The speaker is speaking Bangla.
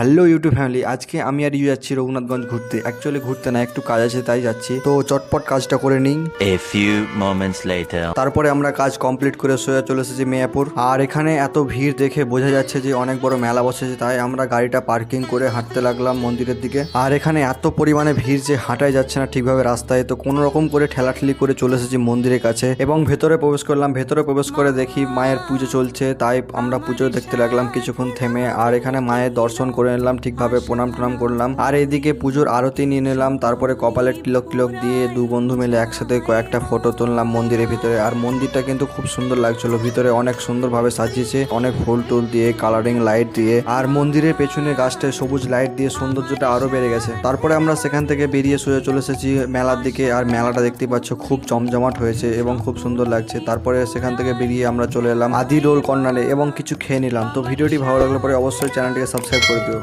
হ্যালো ইউটিউব ফ্যামিলি, আজকে আমি আর যাচ্ছি রঘুনাথগঞ্জ ঘুরতে। অ্যাকচুয়ালি ঘুরতে না, একটু কাজ আছে তাই যাচ্ছি। তো চটপট কাজটা করে নিই। A few moments later. তারপরে আমরা কাজ কমপ্লিট করে সোজা চলে এসেছি মেয়াপুর। আর এখানে এত ভিড় দেখে বোঝা যাচ্ছে যে অনেক বড় মেলা বসেছে, তাই আমরা গাড়িটা পার্কিং করে হাঁটতে লাগলাম মন্দিরের দিকে। আর এখানে এত পরিমাণে ভিড় যে হাঁটাই যাচ্ছে না ঠিকভাবে রাস্তায়, তো কোনো রকম করে ঠেলাঠেলি করে চলে এসেছি মন্দিরের কাছে এবং ভেতরে প্রবেশ করলাম। ভেতরে প্রবেশ করে দেখি মায়ের পুজো চলছে, তাই আমরা পুজো দেখতে লাগলাম কিছুক্ষণ থেমে। আর এখানে মায়ের দর্শন করে নিলাম, ঠিকভাবে প্রণাম টনাম করলাম। আর এইদিকে পুজোর আরতি নিয়ে নিলাম। তারপরে কপালে তিলক টিলক দিয়ে দু বন্ধু মিলে একসাথে কয়েকটা ফটো তুললাম মন্দিরের ভিতরে। আর মন্দিরটা কিন্তু খুব সুন্দর লাগছিল, ভিতরে অনেক সুন্দরভাবে সাজিয়েছে, অনেক ফুল টুল দিয়ে, কালারিং লাইট দিয়ে। আর মন্দিরের পেছনে গাছটায় সবুজ লাইট দিয়ে সৌন্দর্যটা আরো বেড়ে গেছে। তারপরে আমরা সেখান থেকে বেরিয়ে সোজা চলে এসেছি মেলার দিকে। আর মেলাটা দেখতে পাচ্ছ খুব জমজমাট হয়েছে এবং খুব সুন্দর লাগছে। তারপরে সেখান থেকে বেরিয়ে আমরা চলে এলাম আদি রোল কর্নারে এবং কিছু খেয়ে নিলাম। তো ভিডিওটি ভালো লাগলে পরে অবশ্যই চ্যানেলটিকে সাবস্ক্রাইব করে দিও।